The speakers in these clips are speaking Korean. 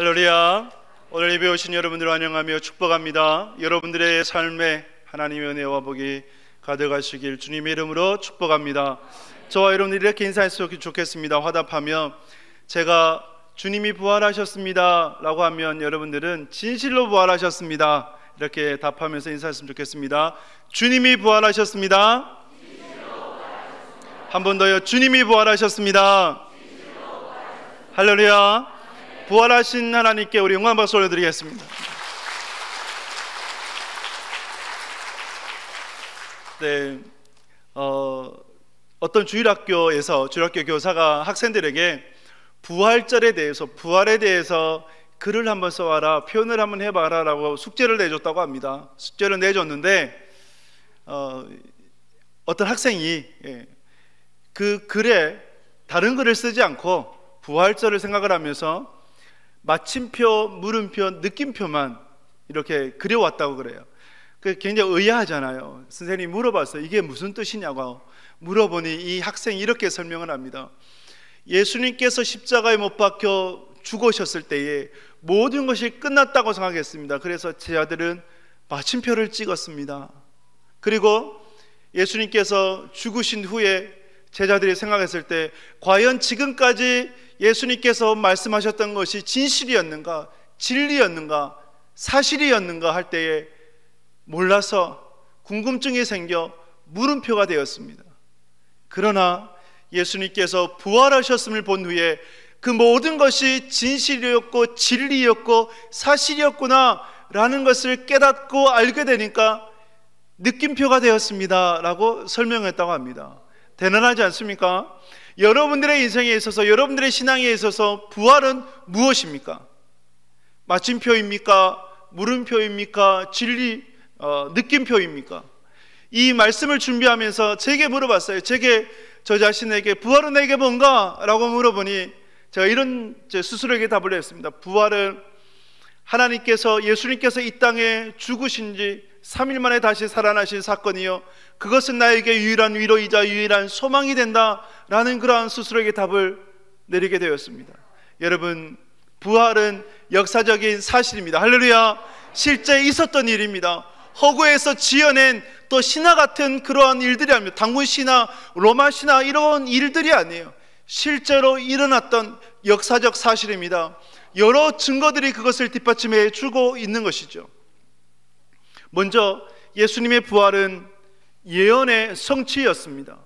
할렐루야. 오늘 예배 오신 여러분들을 환영하며 축복합니다. 여러분들의 삶에 하나님의 은혜와 복이 가득하시길 주님의 이름으로 축복합니다. 저와 여러분들이 이렇게 인사했으면 좋겠습니다. 화답하며 제가 주님이 부활하셨습니다 라고 하면 여러분들은 진실로 부활하셨습니다 이렇게 답하면서 인사했으면 좋겠습니다. 주님이 부활하셨습니다. 한 번 더요. 주님이 부활하셨습니다. 할렐루야. 부활하신 하나님께 우리 영광 박수 올려드리겠습니다. 네, 어떤 주일학교에서 주일학교 교사가 학생들에게 부활절에 대해서, 부활에 대해서 글을 한번 써와라, 표현을 한번 해봐라 라고 숙제를 내줬다고 합니다. 숙제를 내줬는데 어떤 학생이 그 글에 다른 글을 쓰지 않고 부활절을 생각을 하면서 마침표, 물음표, 느낌표만 이렇게 그려왔다고 그래요. 굉장히 의아하잖아요. 선생님이 물어봤어요. 이게 무슨 뜻이냐고 물어보니 이 학생이 이렇게 설명을 합니다. 예수님께서 십자가에 못 박혀 죽으셨을 때에 모든 것이 끝났다고 생각했습니다. 그래서 제 아들은 마침표를 찍었습니다. 그리고 예수님께서 죽으신 후에 제자들이 생각했을 때 과연 지금까지 예수님께서 말씀하셨던 것이 진실이었는가, 진리였는가, 사실이었는가 할 때에 몰라서 궁금증이 생겨 물음표가 되었습니다. 그러나 예수님께서 부활하셨음을 본 후에 그 모든 것이 진실이었고 진리였고 사실이었구나 라는 것을 깨닫고 알게 되니까 느낌표가 되었습니다 라고 설명했다고 합니다. 대단하지 않습니까? 여러분들의 인생에 있어서, 여러분들의 신앙에 있어서 부활은 무엇입니까? 마침표입니까? 물음표입니까? 진리, 느낌표입니까? 이 말씀을 준비하면서 제게 물어봤어요. 저 자신에게 부활은 내게 뭔가? 라고 물어보니 제가 이런 스스로에게 답을 했습니다. 부활은 하나님께서, 예수님께서 이 땅에 죽으신 지 3일 만에 다시 살아나신 사건이요, 그것은 나에게 유일한 위로이자 유일한 소망이 된다라는 그러한 스스로에게 답을 내리게 되었습니다. 여러분, 부활은 역사적인 사실입니다. 할렐루야. 실제 있었던 일입니다. 허구에서 지어낸 또 신화 같은 그러한 일들이 아닙니다. 당군 신화, 로마 신화 이런 일들이 아니에요. 실제로 일어났던 역사적 사실입니다. 여러 증거들이 그것을 뒷받침해 주고 있는 것이죠. 먼저 예수님의 부활은 예언의 성취였습니다.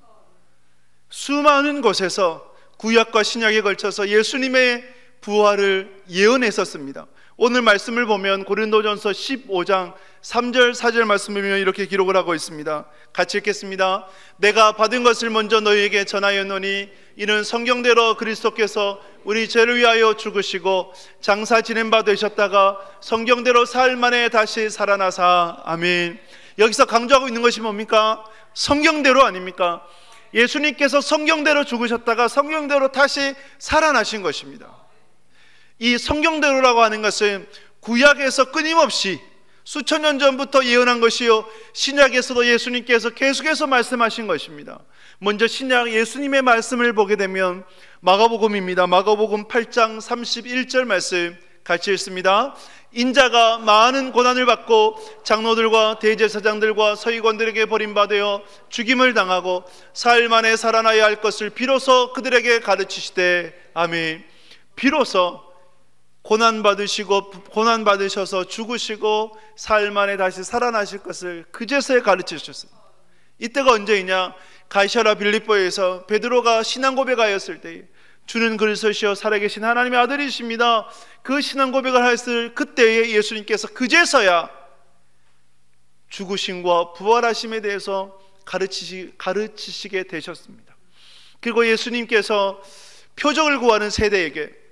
수많은 곳에서 구약과 신약에 걸쳐서 예수님의 부활을 예언했었습니다. 오늘 말씀을 보면 고린도전서 15장 3절 4절 말씀을 보면 이렇게 기록을 하고 있습니다. 같이 읽겠습니다. 내가 받은 것을 먼저 너희에게 전하였노니 이는 성경대로 그리스도께서 우리 죄를 위하여 죽으시고 장사 지낸 바 되셨다가 성경대로 사흘 만에 다시 살아나사. 아멘. 여기서 강조하고 있는 것이 뭡니까? 성경대로 아닙니까? 예수님께서 성경대로 죽으셨다가 성경대로 다시 살아나신 것입니다. 이 성경대로라고 하는 것은 구약에서 끊임없이 수천 년 전부터 예언한 것이요, 신약에서도 예수님께서 계속해서 말씀하신 것입니다. 먼저 신약 예수님의 말씀을 보게 되면 마가복음입니다. 마가복음 8장 31절 말씀 같이 읽습니다. 인자가 많은 고난을 받고 장로들과 대제사장들과 서기관들에게 버림받아 죽임을 당하고 사흘 만에 살아나야 할 것을 비로소 그들에게 가르치시되. 아멘. 비로소 고난받으셔서 죽으시고 사흘 만에 다시 살아나실 것을 그제서야 가르치셨습니다. 이때가 언제이냐? 가이사랴 빌립보에서 베드로가 신앙 고백하였을 때 주는 그리스도시요 살아계신 하나님의 아들이십니다. 그 신앙 고백을 하였을 그때에 예수님께서 그제서야 죽으심과 부활하심에 대해서 가르치시게 되셨습니다. 그리고 예수님께서 표적을 구하는 세대에게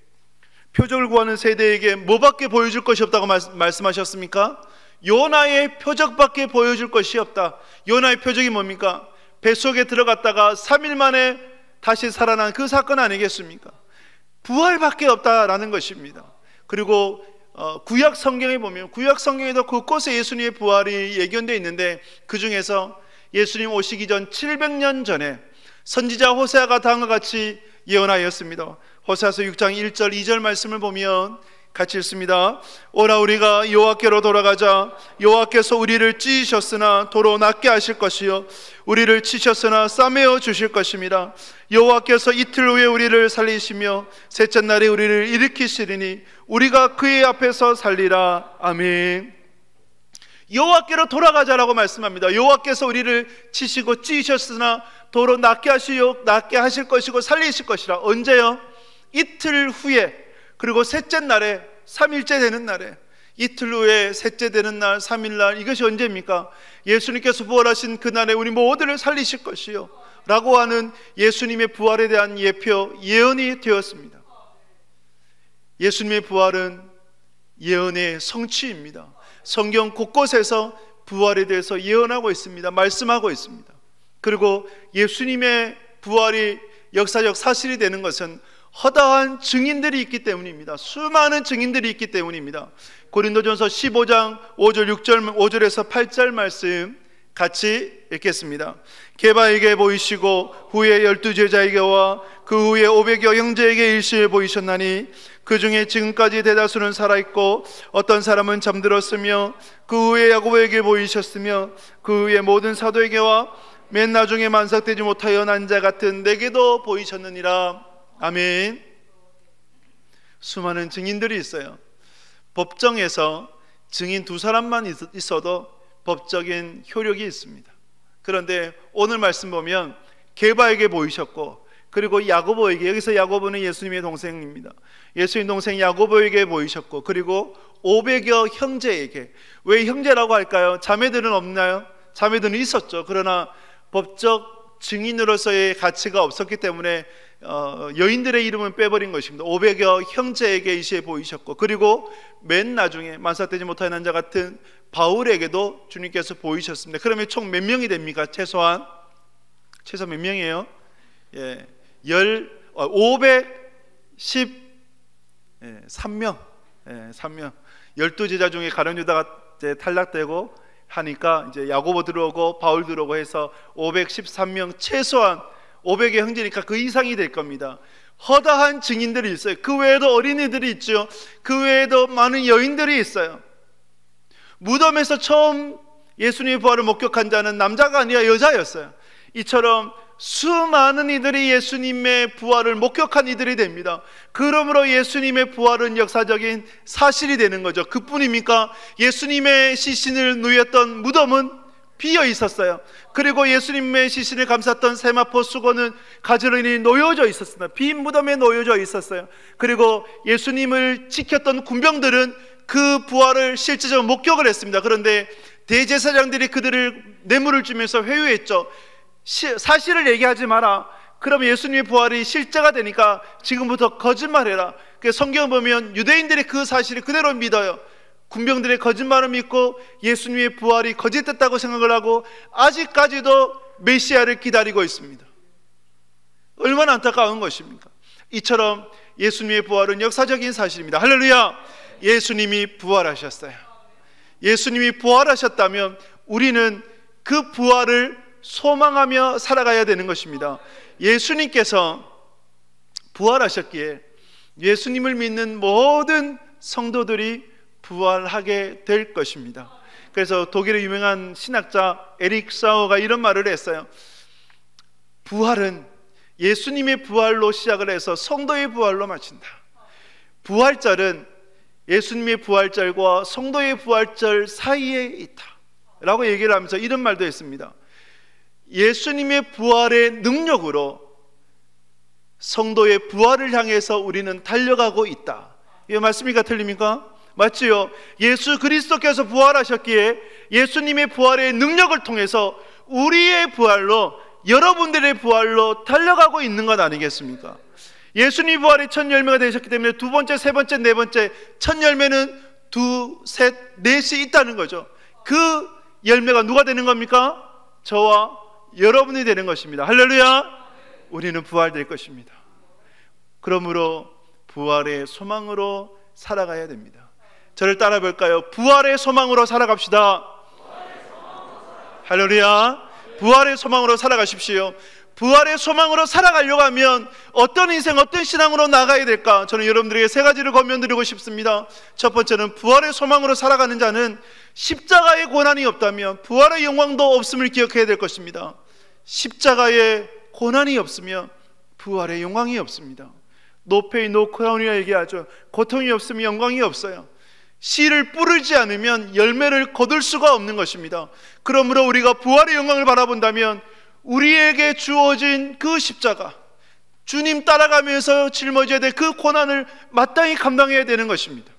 뭐밖에 보여줄 것이 없다고 말씀하셨습니까? 요나의 표적밖에 보여줄 것이 없다. 요나의 표적이 뭡니까? 뱃속에 들어갔다가 3일 만에 다시 살아난 그 사건 아니겠습니까? 부활밖에 없다라는 것입니다. 그리고 구약 성경에 보면 구약 성경에도 곳곳에 예수님의 부활이 예견되어 있는데 그 중에서 예수님 오시기 전 700년 전에 선지자 호세아가 다음과 같이 예언하였습니다. 호세아서 6장 1절 2절 말씀을 보면 같이 읽습니다. 오라 우리가 여호와께로 돌아가자. 여호와께서 우리를 찢으셨으나 도로 낫게 하실 것이요 우리를 치셨으나 싸매어 주실 것입니다. 여호와께서 이틀 후에 우리를 살리시며 셋째 날에 우리를 일으키시리니 우리가 그의 앞에서 살리라. 아멘. 여호와께로 돌아가자라고 말씀합니다. 여호와께서 우리를 치시고 찢으셨으나 도로 낫게 하실 것이고 살리실 것이라. 언제요? 이틀 후에, 그리고 셋째 날에, 3일째 되는 날에, 이틀 후에 셋째 되는 날, 3일날, 이것이 언제입니까? 예수님께서 부활하신 그날에 우리 모두를 살리실 것이요 라고 하는 예수님의 부활에 대한 예표, 예언이 되었습니다. 예수님의 부활은 예언의 성취입니다. 성경 곳곳에서 부활에 대해서 예언하고 있습니다. 말씀하고 있습니다. 그리고 예수님의 부활이 역사적 사실이 되는 것은 허다한 증인들이 있기 때문입니다. 수많은 증인들이 있기 때문입니다. 고린도전서 15장 5절에서 8절 말씀 같이 읽겠습니다. 게바에게 보이시고 후에 12제자에게와 그 후에 500여 형제에게 일시에 보이셨나니 그 중에 지금까지 대다수는 살아있고 어떤 사람은 잠들었으며 그 후에 야고보에게 보이셨으며 그 후에 모든 사도에게와 맨 나중에 만삭되지 못하여 난 자 같은 내게도 보이셨느니라. 아멘. 수많은 증인들이 있어요. 법정에서 증인 2사람만 있어도 법적인 효력이 있습니다. 그런데 오늘 말씀 보면 게바에게 보이셨고, 그리고 야고보에게, 여기서 야고보는 예수님의 동생입니다. 예수님 동생 야고보에게 보이셨고, 그리고 500여 형제에게. 왜 형제라고 할까요? 자매들은 없나요? 자매들은 있었죠. 그러나 법적 증인으로서의 가치가 없었기 때문에 여인들의 이름은 빼버린 것입니다. 500여 형제에게 이 시에 보이셨고, 그리고 맨 나중에 만삭되지 못하는 난 자 같은 바울에게도 주님께서 보이셨습니다. 그러면 총 몇 명이 됩니까? 최소 몇 명이에요? 513명. 12제자 중에 가룟 유다가 탈락되고 하니까 이제 야고보 들어오고 바울 들어오고 해서 513명, 최소한 500의 형제니까 그 이상이 될 겁니다. 허다한 증인들이 있어요. 그 외에도 어린이들이 있죠. 그 외에도 많은 여인들이 있어요. 무덤에서 처음 예수님의 부활을 목격한 자는 남자가 아니라 여자였어요. 이처럼 수많은 이들이 예수님의 부활을 목격한 이들이 됩니다. 그러므로 예수님의 부활은 역사적인 사실이 되는 거죠. 그뿐입니까? 예수님의 시신을 누였던 무덤은 비어 있었어요. 그리고 예수님의 시신을 감쌌던 세마포 수건은 가지런히 놓여져 있었습니다. 빈 무덤에 놓여져 있었어요. 그리고 예수님을 지켰던 군병들은 그 부활을 실제적으로 목격을 했습니다. 그런데 대제사장들이 그들을 뇌물을 주면서 회유했죠. 사실을 얘기하지 마라. 그럼 예수님의 부활이 실제가 되니까 지금부터 거짓말해라. 성경 보면 유대인들이 그 사실을 그대로 믿어요. 군병들의 거짓말을 믿고 예수님의 부활이 거짓됐다고 생각을 하고 아직까지도 메시아를 기다리고 있습니다. 얼마나 안타까운 것입니까? 이처럼 예수님의 부활은 역사적인 사실입니다. 할렐루야! 예수님이 부활하셨어요. 예수님이 부활하셨다면 우리는 그 부활을 소망하며 살아가야 되는 것입니다. 예수님께서 부활하셨기에 예수님을 믿는 모든 성도들이 부활하게 될 것입니다. 그래서 독일의 유명한 신학자 에릭 사우가 이런 말을 했어요. 부활은 예수님의 부활로 시작을 해서 성도의 부활로 마친다. 부활절은 예수님의 부활절과 성도의 부활절 사이에 있다 라고 얘기를 하면서 이런 말도 했습니다. 예수님의 부활의 능력으로 성도의 부활을 향해서 우리는 달려가고 있다. 이게 맞습니까? 틀립니까? 맞지요? 예수 그리스도께서 부활하셨기에 예수님의 부활의 능력을 통해서 우리의 부활로, 여러분들의 부활로 달려가고 있는 것 아니겠습니까? 예수님 부활이 첫 열매가 되셨기 때문에 두 번째, 세 번째, 네 번째, 첫 열매는 두, 셋, 넷이 있다는 거죠. 그 열매가 누가 되는 겁니까? 저와 여러분이 되는 것입니다. 할렐루야! 우리는 부활될 것입니다. 그러므로 부활의 소망으로 살아가야 됩니다. 저를 따라 볼까요? 부활의 소망으로 살아갑시다. 할렐루야! 부활의 소망으로 살아가십시오. 부활의 소망으로 살아가려고 하면 어떤 인생, 어떤 신앙으로 나가야 될까? 저는 여러분들에게 세 가지를 권면드리고 싶습니다. 첫 번째는 부활의 소망으로 살아가는 자는 십자가의 고난이 없다면 부활의 영광도 없음을 기억해야 될 것입니다. 십자가의 고난이 없으면 부활의 영광이 없습니다. No pain, no crown이라 얘기하죠. 고통이 없으면 영광이 없어요. 씨를 뿌리지 않으면 열매를 거둘 수가 없는 것입니다. 그러므로 우리가 부활의 영광을 바라본다면 우리에게 주어진 그 십자가, 주님 따라가면서 짊어져야 될 그 고난을 마땅히 감당해야 되는 것입니다.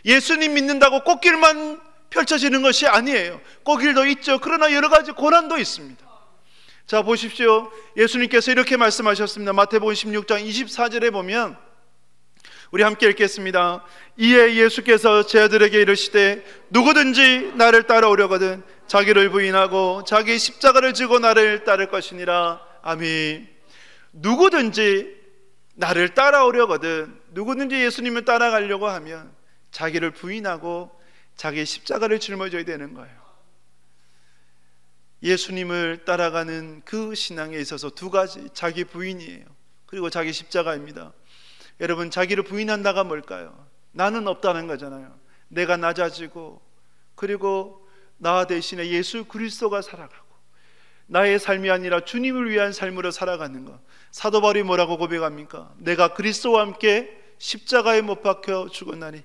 예수님 믿는다고 꽃길만 펼쳐지는 것이 아니에요. 꽃길도 있죠. 그러나 여러 가지 고난도 있습니다. 자, 보십시오. 예수님께서 이렇게 말씀하셨습니다. 마태복음 16장 24절에 보면, 우리 함께 읽겠습니다. 이에 예수께서 제 아들에게 이르시되 누구든지 나를 따라오려거든 자기를 부인하고 자기 십자가를 지고 나를 따를 것이니라. 아멘. 누구든지 나를 따라오려거든, 누구든지 예수님을 따라가려고 하면 자기를 부인하고 자기 십자가를 짊어져야 되는 거예요. 예수님을 따라가는 그 신앙에 있어서 두 가지, 자기 부인이에요. 그리고 자기 십자가입니다. 여러분, 자기를 부인한다가 뭘까요? 나는 없다는 거잖아요. 내가 낮아지고, 그리고 나 대신에 예수 그리스도가 살아가고, 나의 삶이 아니라 주님을 위한 삶으로 살아가는 것. 사도 바울이 뭐라고 고백합니까? 내가 그리스도와 함께 십자가에 못 박혀 죽었나니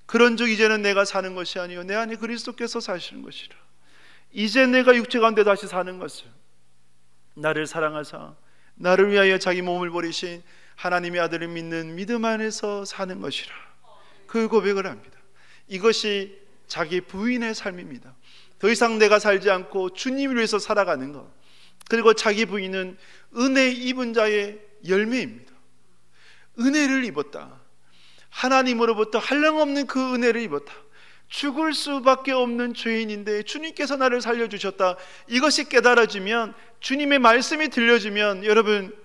그런즉 이제는 내가 사는 것이 아니요 내 안에 그리스도께서 사시는 것이라. 이제 내가 육체 가운데 다시 사는 것을 나를 사랑하사 나를 위하여 자기 몸을 버리신 하나님의 아들을 믿는 믿음 안에서 사는 것이라. 그 고백을 합니다. 이것이 자기 부인의 삶입니다. 더 이상 내가 살지 않고 주님을 위해서 살아가는 것. 그리고 자기 부인은 은혜 입은 자의 열매입니다. 은혜를 입었다. 하나님으로부터 한량없는 그 은혜를 입었다. 죽을 수밖에 없는 죄인인데 주님께서 나를 살려주셨다. 이것이 깨달아지면, 주님의 말씀이 들려지면 여러분,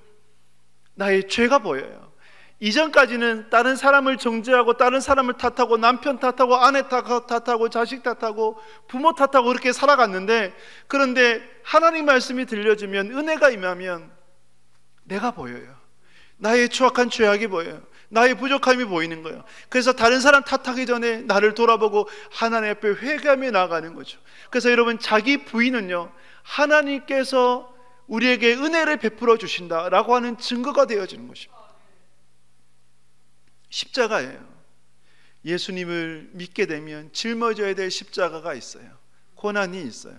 나의 죄가 보여요. 이전까지는 다른 사람을 정죄하고 다른 사람을 탓하고 남편 탓하고 아내 탓하고 자식 탓하고 부모 탓하고 그렇게 살아갔는데, 그런데 하나님 말씀이 들려지면, 은혜가 임하면 내가 보여요. 나의 추악한 죄악이 보여요. 나의 부족함이 보이는 거예요. 그래서 다른 사람 탓하기 전에 나를 돌아보고 하나님 앞에 회개하며 나아가는 거죠. 그래서 여러분, 자기 부인은요, 하나님께서 우리에게 은혜를 베풀어 주신다라고 하는 증거가 되어지는 것입니다. 십자가예요. 예수님을 믿게 되면 짊어져야 될 십자가가 있어요. 고난이 있어요.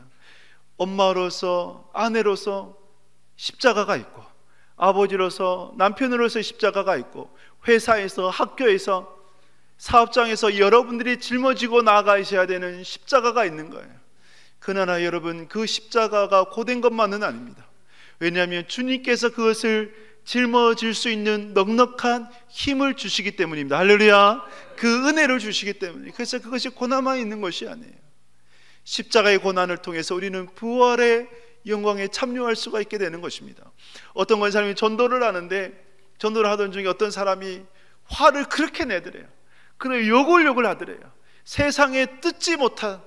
엄마로서, 아내로서 십자가가 있고, 아버지로서, 남편으로서 십자가가 있고, 회사에서, 학교에서, 사업장에서 여러분들이 짊어지고 나아가셔야 되는 십자가가 있는 거예요. 그러나 여러분, 그 십자가가 고된 것만은 아닙니다. 왜냐하면 주님께서 그것을 짊어질 수 있는 넉넉한 힘을 주시기 때문입니다. 할렐루야. 그 은혜를 주시기 때문에. 그래서 그것이 고난만 있는 것이 아니에요. 십자가의 고난을 통해서 우리는 부활의 영광에 참여할 수가 있게 되는 것입니다. 어떤 건 사람이 전도를 하는데, 전도를 하던 중에 어떤 사람이 화를 그렇게 내더래요. 그래 욕을 하더래요. 세상에 듣지 못한,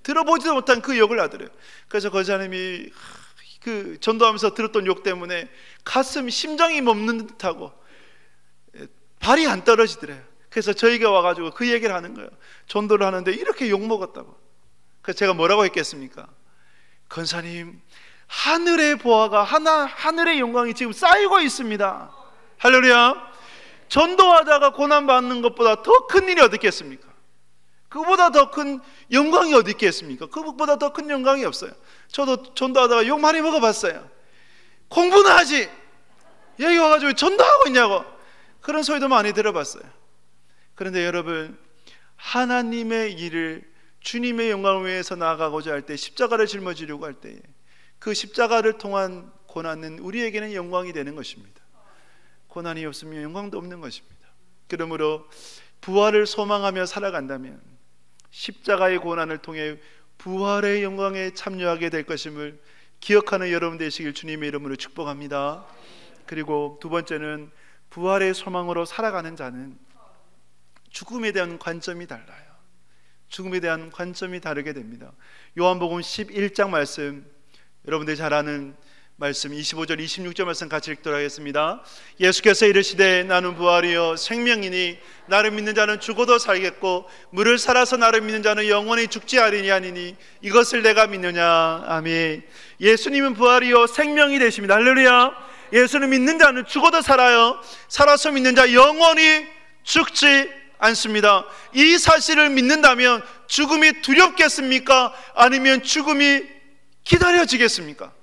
들어보지도 못한 그 욕을 하더래요. 그래서 그 사람이 그 전도하면서 들었던 욕 때문에 가슴, 심장이 멈는 듯하고 발이 안 떨어지더래요. 그래서 저에게 와가지고 그 얘기를 하는 거예요. 전도를 하는데 이렇게 욕먹었다고. 그래서 제가 뭐라고 했겠습니까? 권사님, 하늘의 보화가, 하늘의 영광이 지금 쌓이고 있습니다. 할렐루야. 전도하다가 고난받는 것보다 더 큰 일이 어디 있겠습니까? 그보다 더 큰 영광이 어디 있겠습니까? 그보다 더 큰 영광이 없어요. 저도 전도하다가 욕 많이 먹어봤어요. 공부는 하지, 여기 와가지고 전도하고 있냐고, 그런 소리도 많이 들어봤어요. 그런데 여러분, 하나님의 일을, 주님의 영광을 위해서 나아가고자 할 때, 십자가를 짊어지려고 할 때, 그 십자가를 통한 고난은 우리에게는 영광이 되는 것입니다. 고난이 없으면 영광도 없는 것입니다. 그러므로 부활을 소망하며 살아간다면 십자가의 고난을 통해 부활의 영광에 참여하게 될 것임을 기억하는 여러분 되시길 주님의 이름으로 축복합니다. 그리고 두 번째는, 부활의 소망으로 살아가는 자는 죽음에 대한 관점이 달라요. 죽음에 대한 관점이 다르게 됩니다. 요한복음 11장 말씀, 여러분들이 잘 아는 말씀 25절 26절 말씀 같이 읽도록 하겠습니다. 예수께서 이르시되 나는 부활이요 생명이니 나를 믿는 자는 죽어도 살겠고 무를 살아서 나를 믿는 자는 영원히 죽지 아니하니니 이것을 내가 믿느냐. 아멘. 예수님은 부활이요 생명이 되십니다. 할렐루야. 예수를 믿는 자는 죽어도 살아요. 살아서 믿는 자 영원히 죽지 않습니다. 이 사실을 믿는다면 죽음이 두렵겠습니까? 아니면 죽음이 기다려지겠습니까?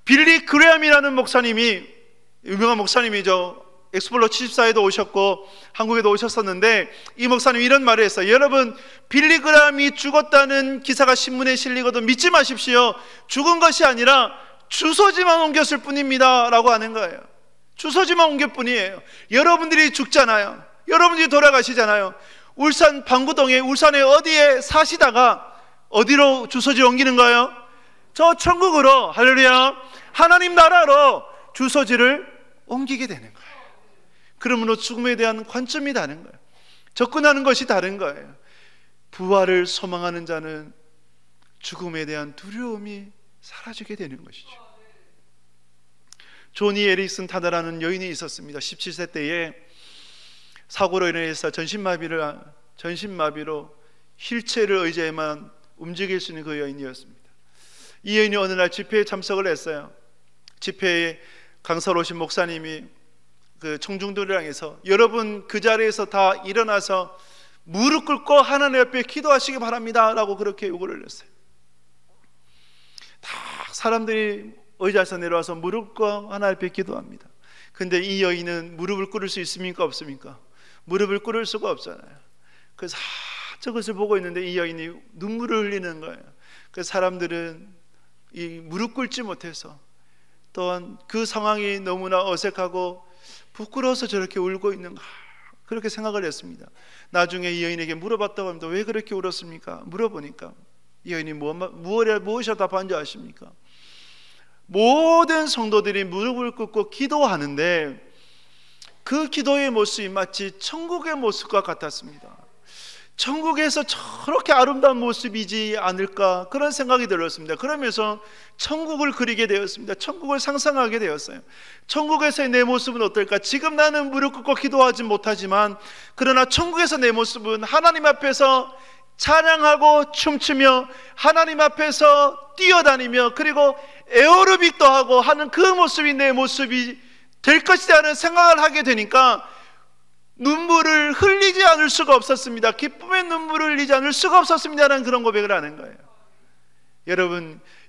빌리 그레함이라는 목사님이, 유명한 목사님이죠. 엑스플로 74에도 오셨고 한국에도 오셨었는데, 이 목사님 이런 말을 했어요. 여러분, 빌리 그레함이 죽었다는 기사가 신문에 실리거든 믿지 마십시오. 죽은 것이 아니라 주소지만 옮겼을 뿐입니다 라고 하는 거예요. 주소지만 옮길 뿐이에요. 여러분들이 죽잖아요. 여러분들이 돌아가시잖아요. 울산 방구동에, 울산에 어디에 사시다가 어디로 주소지 옮기는가요? 저 천국으로, 할렐루야, 하나님 나라로 주소지를 옮기게 되는 거예요. 그러므로 죽음에 대한 관점이 다른 거예요. 접근하는 것이 다른 거예요. 부활을 소망하는 자는 죽음에 대한 두려움이 사라지게 되는 것이죠. 조니 에릭슨 타다라는 여인이 있었습니다. 17세 때에 사고로 인해서 전신마비로 휠체어를 의지해만 움직일 수 있는 그 여인이었습니다. 이 여인이 어느 날 집회에 참석을 했어요. 집회에 강사로 오신 목사님이 그 청중들을 향해서 여러분 그 자리에서 다 일어나서 무릎 꿇고 하나님 앞에 기도하시기 바랍니다 라고 그렇게 요구를 했어요. 다 사람들이 의자에서 내려와서 무릎 꿇고 하나님 앞에 기도합니다. 근데 이 여인은 무릎을 꿇을 수 있습니까? 없습니까? 무릎을 꿇을 수가 없잖아요. 그래서 저것을 보고 있는데 이 여인이 눈물을 흘리는 거예요. 그래서 사람들은 이 무릎 꿇지 못해서, 또한 그 상황이 너무나 어색하고 부끄러워서 저렇게 울고 있는가, 그렇게 생각을 했습니다. 나중에 이 여인에게 물어봤다고 합니다. 왜 그렇게 울었습니까? 물어보니까 이 여인이 무엇이라 답한지 아십니까? 모든 성도들이 무릎을 꿇고 기도하는데 그 기도의 모습이 마치 천국의 모습과 같았습니다. 천국에서 저렇게 아름다운 모습이지 않을까, 그런 생각이 들었습니다. 그러면서 천국을 그리게 되었습니다. 천국을 상상하게 되었어요. 천국에서의 내 모습은 어떨까? 지금 나는 무릎 꿇고 기도하지 못하지만, 그러나 천국에서 내 모습은 하나님 앞에서 찬양하고 춤추며 하나님 앞에서 뛰어다니며 그리고 에어로빅도 하고 하는 그 모습이 내 모습이 될 것이라는 생각을 하게 되니까 눈물을 흘리지 않을 수가 없었습니다. 기쁨의 눈물을 흘리지 않을 수가 없었습니다라는 그런 고백을 하는 거예요.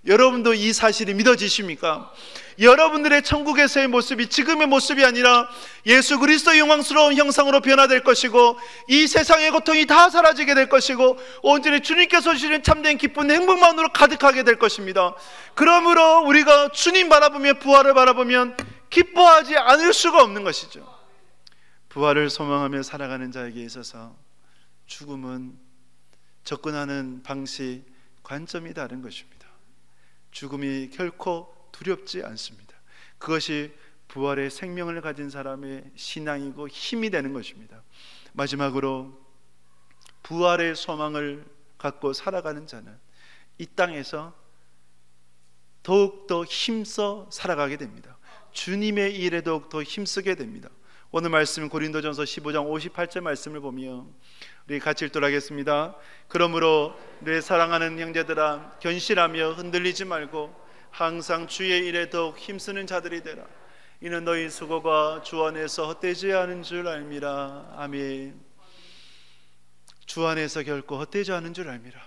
여러분도 이 사실이 믿어지십니까? 여러분들의 천국에서의 모습이 지금의 모습이 아니라 예수 그리스도의 영광스러운 형상으로 변화될 것이고, 이 세상의 고통이 다 사라지게 될 것이고, 온전히 주님께서 주시는 참된 기쁜 행복만으로 가득하게 될 것입니다. 그러므로 우리가 주님 바라보며 부활을 바라보면 기뻐하지 않을 수가 없는 것이죠. 부활을 소망하며 살아가는 자에게 있어서 죽음은 접근하는 방식, 관점이 다른 것입니다. 죽음이 결코 두렵지 않습니다. 그것이 부활의 생명을 가진 사람의 신앙이고 힘이 되는 것입니다. 마지막으로 부활의 소망을 갖고 살아가는 자는 이 땅에서 더욱더 힘써 살아가게 됩니다. 주님의 일에 더욱더 힘쓰게 됩니다. 오늘 말씀은 고린도전서 15장 58절 말씀을 보며 우리 같이 읽도록 하겠습니다. 그러므로 내 사랑하는 형제들아, 견실하며 흔들리지 말고 항상 주의 일에 더욱 힘쓰는 자들이 되라. 이는 너희 수고가 주 안에서 헛되지 않은 줄 알미라. 아멘. 주 안에서 결코 헛되지 않은 줄 알미라.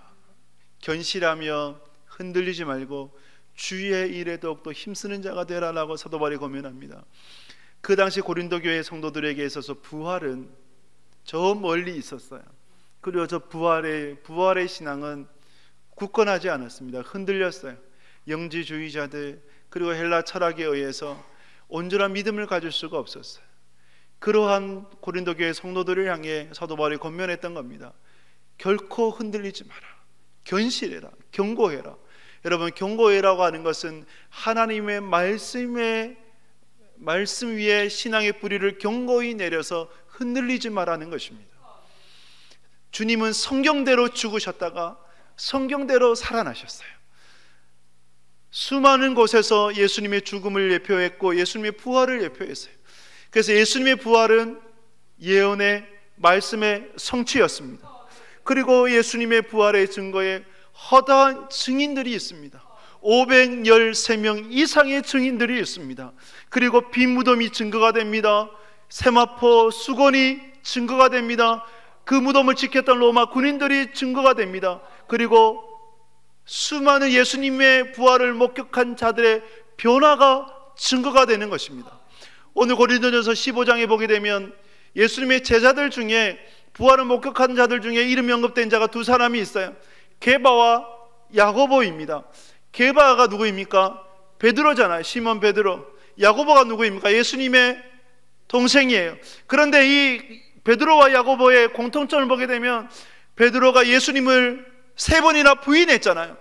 견실하며 흔들리지 말고 주의 일에 더욱더 힘쓰는 자가 되라라고 사도 바울이 권면합니다. 그 당시 고린도 교회 성도들에게 있어서 부활은 저 멀리 있었어요. 그리고 저 부활의 신앙은 굳건하지 않았습니다. 흔들렸어요. 영지주의자들 그리고 헬라 철학에 의해서 온전한 믿음을 가질 수가 없었어요. 그러한 고린도 교회 성도들을 향해 사도 바울이 권면했던 겁니다. 결코 흔들리지 마라. 견실해라. 경고해라. 여러분, 경고해라고 하는 것은 하나님의 말씀 위에 신앙의 뿌리를 견고히 내려서 흔들리지 말라는 것입니다. 주님은 성경대로 죽으셨다가 성경대로 살아나셨어요. 수많은 곳에서 예수님의 죽음을 예표했고 예수님의 부활을 예표했어요. 그래서 예수님의 부활은 예언의 말씀의 성취였습니다. 그리고 예수님의 부활의 증거에 허다한 증인들이 있습니다. 513명 이상의 증인들이 있습니다. 그리고 빈 무덤이 증거가 됩니다. 세마포 수건이 증거가 됩니다. 그 무덤을 지켰던 로마 군인들이 증거가 됩니다. 그리고 수많은 예수님의 부활을 목격한 자들의 변화가 증거가 되는 것입니다. 오늘 고린도전서 15장에 보게 되면 예수님의 제자들 중에 부활을 목격한 자들 중에 이름이 언급된 자가 두 사람이 있어요. 게바와 야고보입니다. 게바가 누구입니까? 베드로잖아요. 시몬 베드로. 야고보가 누구입니까? 예수님의 동생이에요. 그런데 이 베드로와 야고보의 공통점을 보게 되면 베드로가 예수님을 3번이나 부인했잖아요.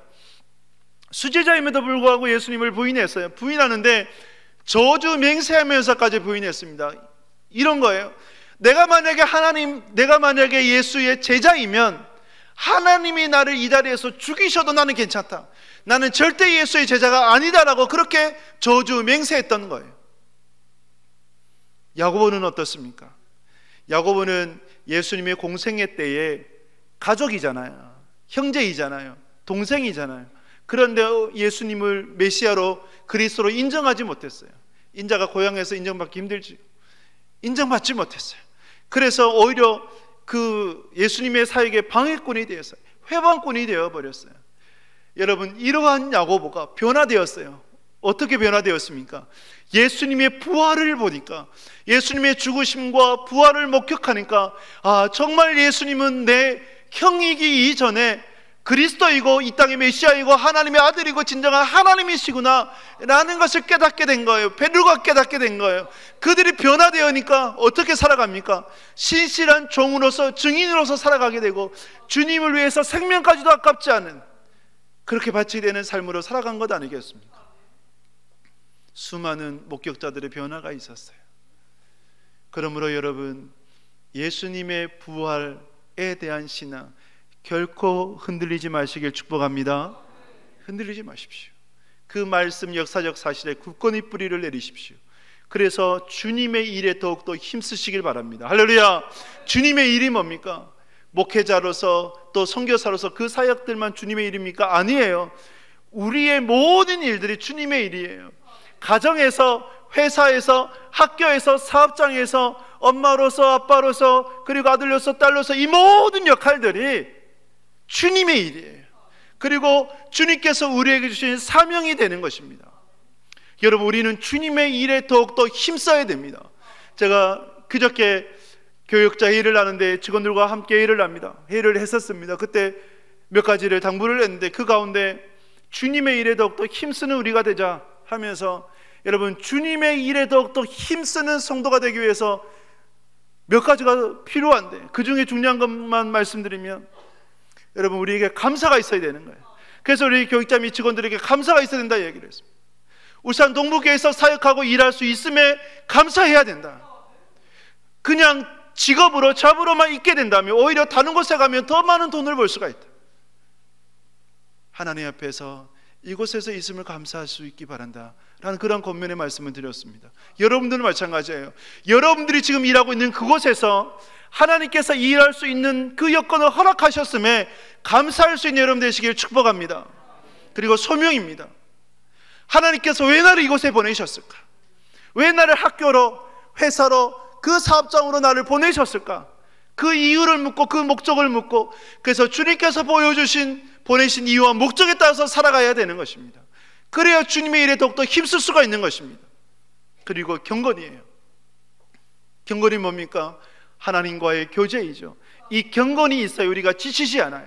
수제자임에도 불구하고 예수님을 부인했어요. 부인하는데 저주 맹세하면서까지 부인했습니다. 이런 거예요. 내가 만약에 예수의 제자이면 하나님이 나를 이 자리에서 죽이셔도 나는 괜찮다. 나는 절대 예수의 제자가 아니다라고 그렇게 저주 맹세했던 거예요. 야고보는 어떻습니까? 야고보는 예수님의 공생애 때에 가족이잖아요. 형제이잖아요. 동생이잖아요. 그런데 예수님을 메시아로 그리스도로 인정하지 못했어요. 인자가 고향에서 인정받기 힘들지. 인정받지 못했어요. 그래서 오히려 그 예수님의 사역의 방해꾼이 되었어요. 회방꾼이 되어버렸어요. 여러분, 이러한 야고보가 변화되었어요. 어떻게 변화되었습니까? 예수님의 부활을 보니까, 예수님의 죽으심과 부활을 목격하니까, 아, 정말 예수님은 내 형이기 이전에 그리스도이고 이 땅의 메시아이고 하나님의 아들이고 진정한 하나님이시구나 라는 것을 깨닫게 된 거예요. 베드로가 깨닫게 된 거예요. 그들이 변화되니까 어떻게 살아갑니까? 신실한 종으로서, 증인으로서 살아가게 되고 주님을 위해서 생명까지도 아깝지 않은, 그렇게 바치게 되는 삶으로 살아간 것 아니겠습니까? 수많은 목격자들의 변화가 있었어요. 그러므로 여러분, 예수님의 부활에 대한 신앙 결코 흔들리지 마시길 축복합니다. 흔들리지 마십시오. 그 말씀 역사적 사실에 굳건히 뿌리를 내리십시오. 그래서 주님의 일에 더욱더 힘쓰시길 바랍니다. 할렐루야. 주님의 일이 뭡니까? 목회자로서 또 선교사로서 그 사역들만 주님의 일입니까? 아니에요. 우리의 모든 일들이 주님의 일이에요. 가정에서, 회사에서, 학교에서, 사업장에서, 엄마로서, 아빠로서, 그리고 아들로서, 딸로서 이 모든 역할들이 주님의 일이에요. 그리고 주님께서 우리에게 주신 사명이 되는 것입니다. 여러분, 우리는 주님의 일에 더욱더 힘써야 됩니다. 제가 그저께 교육자 회의를 하는데 직원들과 함께 회의를 합니다. 회의를 했었습니다. 그때 몇 가지를 당부를 했는데 그 가운데 주님의 일에 더욱더 힘쓰는 우리가 되자 하면서, 여러분, 주님의 일에 더욱더 힘쓰는 성도가 되기 위해서 몇 가지가 필요한데 그 중에 중요한 것만 말씀드리면, 여러분, 우리에게 감사가 있어야 되는 거예요. 그래서 우리 교육자 및 직원들에게 감사가 있어야 된다 얘기를 했습니다. 울산 동북교회에서 사역하고 일할 수 있음에 감사해야 된다. 그냥 직업으로 잡으로만 있게 된다면 오히려 다른 곳에 가면 더 많은 돈을 벌 수가 있다. 하나님 앞에서 이곳에서 있음을 감사할 수 있기 바란다 라는 그런 권면의 말씀을 드렸습니다. 여러분들은 마찬가지예요. 여러분들이 지금 일하고 있는 그곳에서 하나님께서 일할 수 있는 그 여건을 허락하셨음에 감사할 수 있는 여러분 되시길 축복합니다. 그리고 소명입니다. 하나님께서 왜 나를 이곳에 보내셨을까? 왜 나를 학교로, 회사로, 그 사업장으로 나를 보내셨을까? 그 이유를 묻고 그 목적을 묻고, 그래서 주님께서 보내신 이유와 목적에 따라서 살아가야 되는 것입니다. 그래야 주님의 일에 더욱더 힘쓸 수가 있는 것입니다. 그리고 경건이에요. 경건이 뭡니까? 하나님과의 교제이죠. 이 경건이 있어야 우리가 지치지 않아요.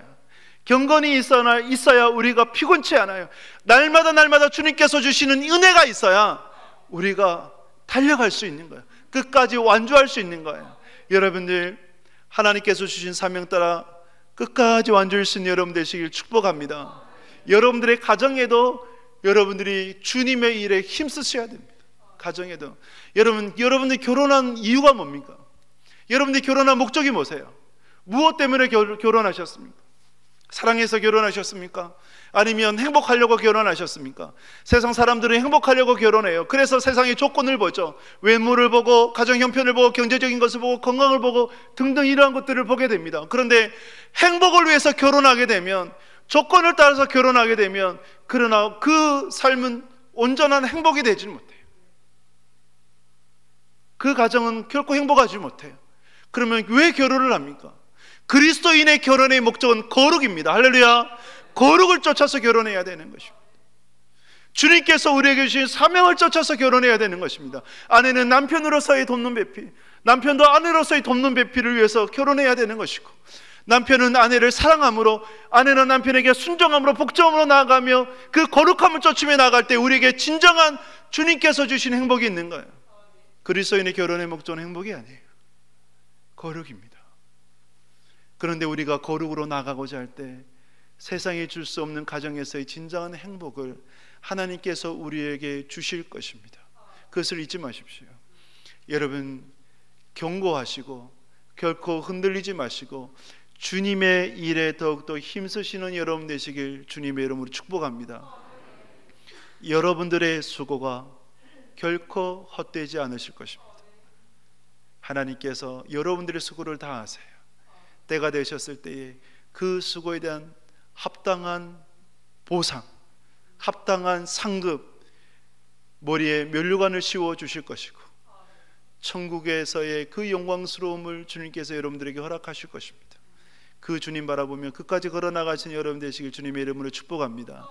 경건이 있어야 우리가 피곤치 않아요. 날마다 주님께서 주시는 은혜가 있어야 우리가 달려갈 수 있는 거예요. 끝까지 완주할 수 있는 거예요. 여러분들, 하나님께서 주신 사명 따라 끝까지 완주할 수 있는 여러분 되시길 축복합니다. 여러분들의 가정에도 여러분들이 주님의 일에 힘쓰셔야 됩니다. 가정에도. 여러분들이 결혼한 이유가 뭡니까? 여러분들이 결혼한 목적이 뭐세요? 무엇 때문에 결혼하셨습니까? 사랑해서 결혼하셨습니까? 아니면 행복하려고 결혼하셨습니까? 세상 사람들은 행복하려고 결혼해요. 그래서 세상의 조건을 보죠. 외모를 보고, 가정 형편을 보고, 경제적인 것을 보고, 건강을 보고 등등 이러한 것들을 보게 됩니다. 그런데 행복을 위해서 결혼하게 되면, 조건을 따라서 결혼하게 되면, 그러나 그 삶은 온전한 행복이 되지 못해요. 그 가정은 결코 행복하지 못해요. 그러면 왜 결혼을 합니까? 그리스도인의 결혼의 목적은 거룩입니다. 할렐루야. 거룩을 쫓아서 결혼해야 되는 것입니다. 주님께서 우리에게 주신 사명을 쫓아서 결혼해야 되는 것입니다. 아내는 남편으로서의 돕는 배필, 남편도 아내로서의 돕는 배필을 위해서 결혼해야 되는 것이고, 남편은 아내를 사랑함으로, 아내는 남편에게 순종함으로, 복종함으로 나아가며 그 거룩함을 쫓으며 나아갈 때 우리에게 진정한 주님께서 주신 행복이 있는 거예요. 그리스도인의 결혼의 목적은 행복이 아니에요. 거룩입니다. 그런데 우리가 거룩으로 나가고자 할 때 세상에 줄 수 없는 가정에서의 진정한 행복을 하나님께서 우리에게 주실 것입니다. 그것을 잊지 마십시오. 여러분, 경고하시고 결코 흔들리지 마시고 주님의 일에 더욱더 힘쓰시는 여러분 되시길 주님의 이름으로 축복합니다. 여러분들의 수고가 결코 헛되지 않으실 것입니다. 하나님께서 여러분들의 수고를 다하세요. 때가 되셨을 때에 그 수고에 대한 합당한 보상, 합당한 상급, 머리에 면류관을 씌워 주실 것이고, 천국에서의 그 영광스러움을 주님께서 여러분들에게 허락하실 것입니다. 그 주님 바라보며 끝까지 걸어나가신 여러분 되시길 주님의 이름으로 축복합니다.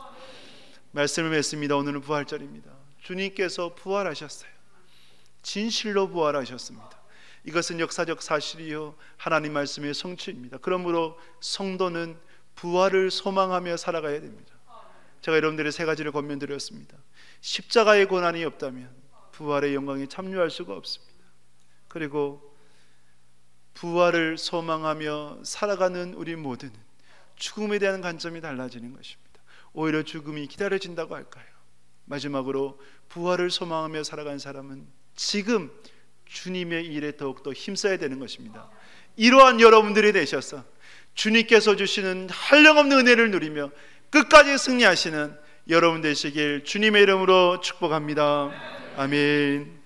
말씀을 맺습니다. 오늘은 부활절입니다. 주님께서 부활하셨어요. 진실로 부활하셨습니다. 이것은 역사적 사실이요 하나님 말씀의 성취입니다. 그러므로 성도는 부활을 소망하며 살아가야 됩니다. 제가 여러분들의 세 가지를 권면드렸습니다. 십자가의 고난이 없다면 부활의 영광에 참여할 수가 없습니다. 그리고 부활을 소망하며 살아가는 우리 모두는 죽음에 대한 관점이 달라지는 것입니다. 오히려 죽음이 기다려진다고 할까요? 마지막으로 부활을 소망하며 살아가는 사람은 지금 주님의 일에 더욱더 힘써야 되는 것입니다. 이러한 여러분들이 되셔서 주님께서 주시는 한량없는 은혜를 누리며 끝까지 승리하시는 여러분 되시길 주님의 이름으로 축복합니다. 아멘.